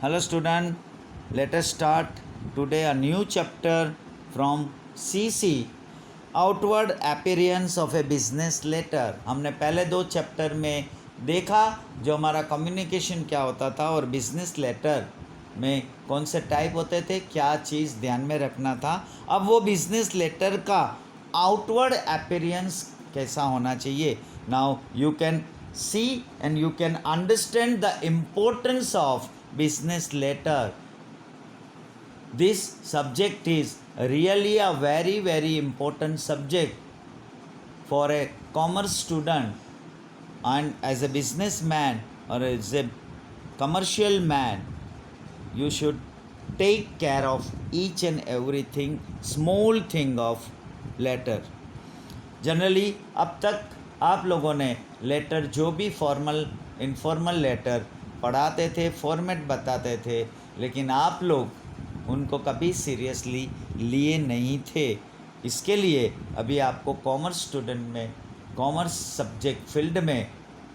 Hello student, let us start today a new chapter from CC Outward Appearance of a Business Letter। हमने पहले दो chapter में देखा जो हमारा कम्युनिकेशन क्या होता था और बिजनेस लेटर में कौन से टाइप होते थे, क्या चीज़ ध्यान में रखना था। अब वो बिजनेस लेटर का आउटवर्ड अपीयरेंस कैसा होना चाहिए। Now you can see and you can understand the importance of business letter. This subject is really a very important subject for a commerce student, and as a businessman or as a commercial man you should take care of each and everything small thing of letter. Generally अब तक आप लोगों ने letter जो भी formal informal letter पढ़ाते थे, format बताते थे, लेकिन आप लोग उनको कभी सीरियसली लिए नहीं थे। इसके लिए अभी आपको कॉमर्स स्टूडेंट में, कॉमर्स सब्जेक्ट फील्ड में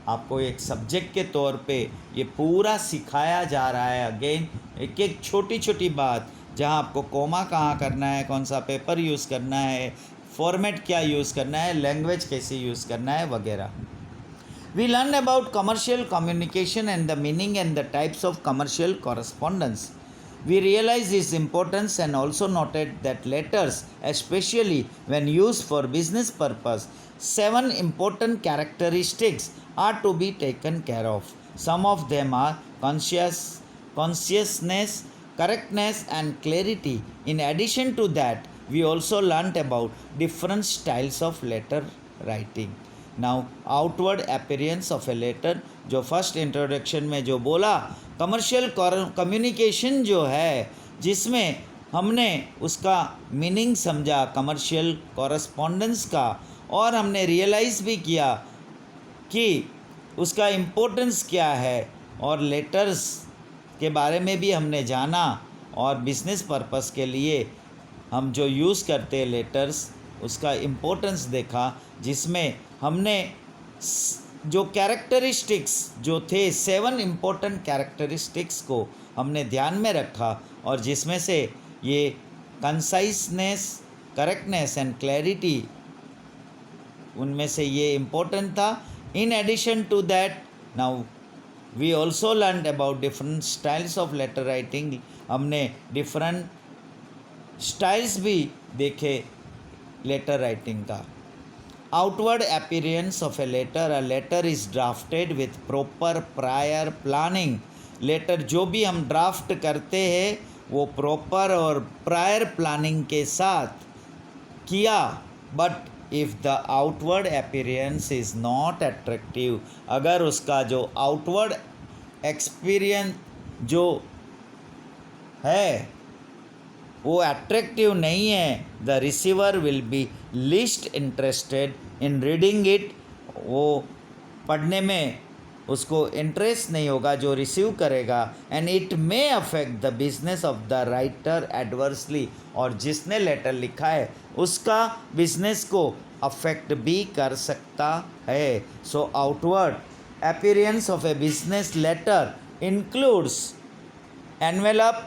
आपको एक सब्जेक्ट के तौर पे ये पूरा सिखाया जा रहा है। अगेन एक एक छोटी छोटी बात, जहाँ आपको कोमा कहाँ करना है, कौन सा पेपर यूज़ करना है, फॉर्मेट क्या यूज़ करना है, लैंग्वेज कैसे यूज़ करना है वगैरह। We learn about commercial communication and the meaning and the types of commercial correspondence. We realize its importance and also noted that letters, especially when used for business purpose, 7 important characteristics are to be taken care of. Some of them are consciousness, correctness and clarity. In addition to that, we also learnt about different styles of letter writing. Now outward appearance of a letter, जो first introduction में जो बोला, commercial communication जो है जिसमें हमने उसका meaning समझा कमर्शियल कॉरेस्पॉन्डेंस का, और हमने रियलाइज़ भी किया कि उसका इम्पोर्टेंस क्या है, और लेटर्स के बारे में भी हमने जाना, और बिजनेस पर्पस के लिए हम जो यूज़ करते हैं लेटर्स उसका इम्पोर्टेंस देखा, जिसमें हमने जो कैरेक्टरिस्टिक्स जो थे 7 इम्पोर्टेंट कैरेक्टरिस्टिक्स को हमने ध्यान में रखा, और जिसमें से ये कंसाइसनेस, करेक्टनेस एंड क्लैरिटी, उनमें से ये इम्पोर्टेंट था। In addition to that, now we also learn about different styles of letter writing. हमने डिफरेंट स्टाइल्स भी देखे लेटर राइटिंग का। Outward appearance of a letter is drafted with proper prior planning. Letter जो भी हम draft करते हैं वो प्रॉपर और प्रायर प्लानिंग के साथ किया। But if the outward appearance is not attractive, अगर उसका जो आउटवर्ड एक्सपीरियंस जो है वो अट्रैक्टिव नहीं है, the receiver will be least interested in reading it. वो पढ़ने में उसको इंटरेस्ट नहीं होगा जो रिसीव करेगा, and it may affect the business of the writer adversely, और जिसने लेटर लिखा है उसका बिजनेस को अफेक्ट भी कर सकता है। So outward appearance of a business letter includes envelope,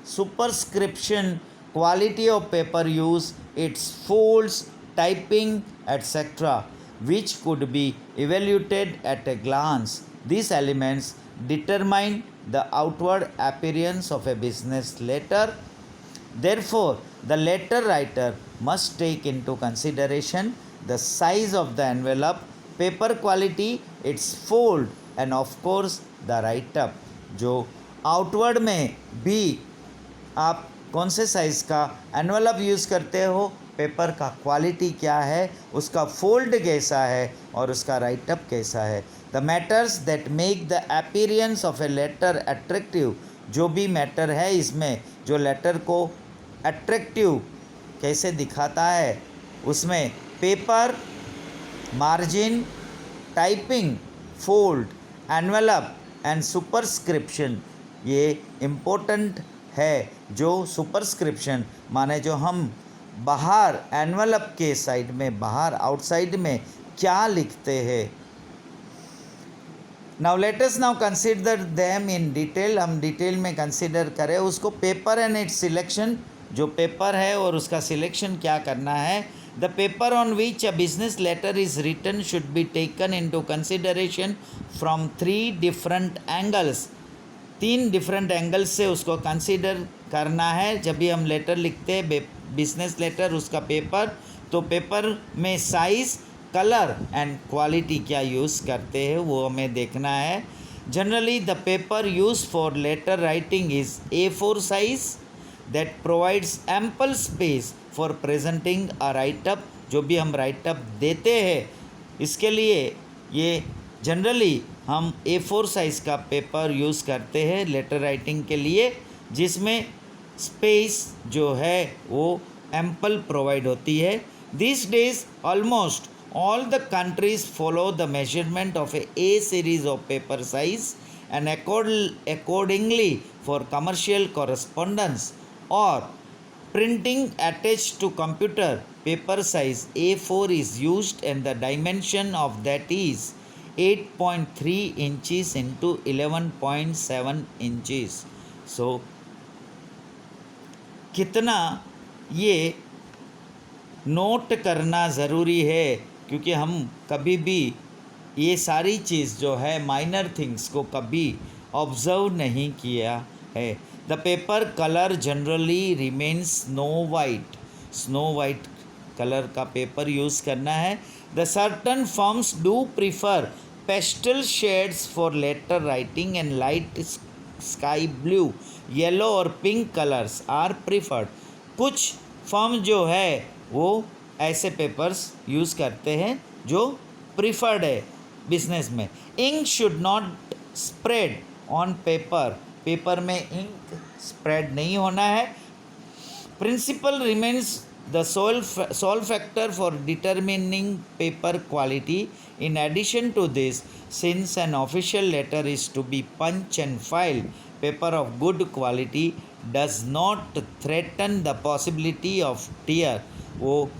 superscription, quality of paper use, its folds, typing, etc., which could be evaluated at a glance. These elements determine the outward appearance of a business letter. Therefore, the letter writer must take into consideration the size of the envelope, paper quality, its fold, and of course the write-up. जो outward में भी आप कौन से size का envelope use करते हो, paper का क्वालिटी क्या है, उसका फोल्ड कैसा है, और उसका राइटअप कैसा है। The matters that make the appearance of a letter attractive, जो भी मैटर है इसमें जो लेटर को अट्रैक्टिव कैसे दिखाता है, उसमें paper, margin, typing, fold, envelope and superscription, ये इम्पोर्टेंट है। जो सुपरस्क्रिप्शन माने जो हम बाहर एनवलप के साइड में, बाहर आउटसाइड में क्या लिखते हैं, now let us now consider them in detail. हम डिटेल में कंसिडर करें उसको। पेपर एंड इट्स सिलेक्शन, जो पेपर है और उसका सिलेक्शन क्या करना है। The paper on which a business letter is written should be taken into consideration from 3 different angles. 3 different angles से उसको कंसिडर करना है। जब भी हम लेटर लिखते हैं बिजनेस लेटर, उसका पेपर, तो पेपर में साइज़, कलर एंड क्वालिटी क्या यूज़ करते हैं वो हमें देखना है। Generally the paper use for letter writing is A4 size that provides ample space for presenting a write-up. जो भी हम राइटअप देते हैं इसके लिए ये जनरली हम A4 साइज़ का पेपर यूज़ करते हैं लेटर राइटिंग के लिए, जिसमें स्पेस जो है वो एम्पल प्रोवाइड होती है। These days almost all the countries follow the measurement of a series of paper size, and accordingly for commercial correspondence or printing attached to computer, paper size A4 is used and the dimension of that is 8.3 inches into 11.7 inches. So कितना ये note करना ज़रूरी है, क्योंकि हम कभी भी ये सारी चीज़ जो है माइनर थिंग्स को कभी ऑब्ज़र्व नहीं किया है। The paper colour generally remains snow white colour का पेपर यूज़ करना है। The certain firms do prefer pastel shades for letter writing and light sky blue, yellow और पिंक कलर्स आर प्रीफर्ड। कुछ फर्म जो है वो ऐसे पेपर्स यूज़ करते हैं जो प्रीफर्ड है बिजनेस में। Ink should not spread on paper, paper में इंक स्प्रेड नहीं होना है। Principal remains the sole factor for determining paper quality. In addition to this, since an official letter is to be punch and file, paper of good quality does not threaten the possibility of tear. वो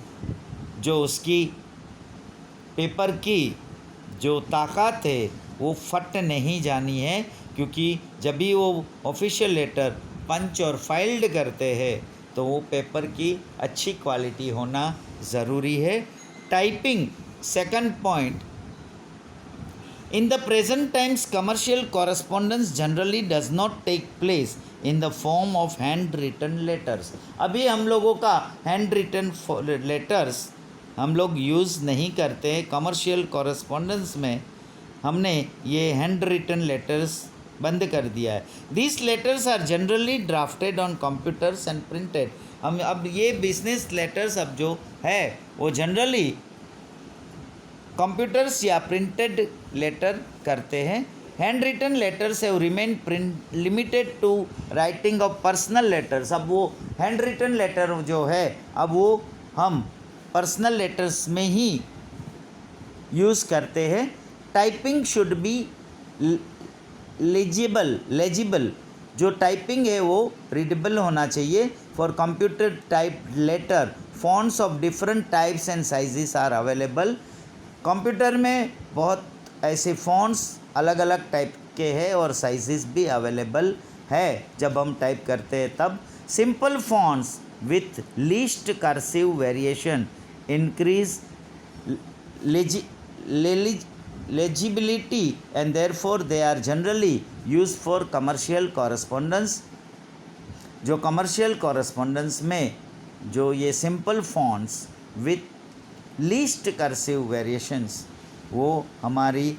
जो उसकी paper की जो ताकत है वो फट नहीं जानी है, क्योंकि जब भी वो ऑफिशियल लेटर पंच और फाइल्ड करते हैं तो वो पेपर की अच्छी क्वालिटी होना ज़रूरी है। Typing, second point, in the present times commercial correspondence generally does not take place in the form of hand written letters। अभी हम लोगों का हैंड रिटन लेटर्स हम लोग यूज़ नहीं करते हैं। कमर्शियल कॉरेस्पॉन्डेंस में हमने ये हैंड रिटन लेटर्स बंद कर दिया है। This letters are generally drafted on computers and printed. हम अब ये बिजनेस लेटर्स अब जो है वो जनरली कंप्यूटर्स या प्रिंटेड लेटर करते हैं। Hand written letters have remain limited to writing of personal letters. अब वो हैंड रिटन लेटर जो है अब वो हम पर्सनल लेटर्स में ही यूज़ करते हैं। टाइपिंग शुड बी लेजिबल, जो टाइपिंग है वो रीडेबल होना चाहिए। For computer type letter fonts of different types and sizes are available. Computer में बहुत ऐसे फ़ॉन्ट्स अलग अलग टाइप के हैं और साइजेस भी अवेलेबल है जब हम टाइप करते हैं तब। Simple fonts with least cursive variation increase legibility and therefore they are generally used for commercial correspondence। जो कमर्शियल कॉरेस्पॉन्डेंस में जो ये simple fonts with least cursive variations वो हमारी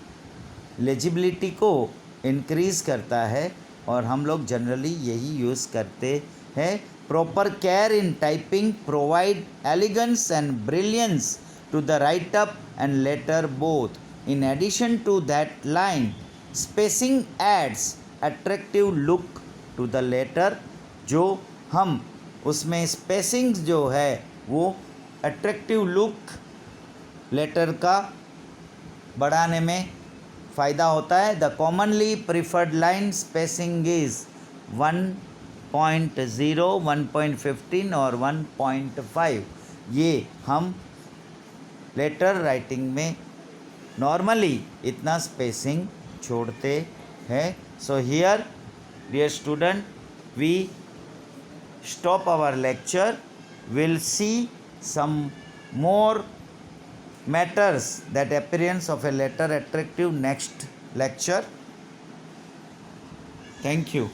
लेजिबिलिटी को इंक्रीज़ करता है और हम लोग जनरली यही यूज़ करते हैं। Proper care in typing provide elegance and brilliance to the write up and letter both. In addition to that line spacing adds attractive look to the letter. जो हम उसमें स्पेसिंग जो है वो अट्रैक्टिव लुक लेटर का बढ़ाने में फ़ायदा होता है। The commonly preferred line spacing is 1.0, 1.15 और 1.5। ये हम लेटर राइटिंग में नॉर्मली इतना स्पेसिंग छोड़ते हैं. So here, dear student, we stop our lecture. We'll see some more matters that appearance of a letter attractive next lecture. Thank you.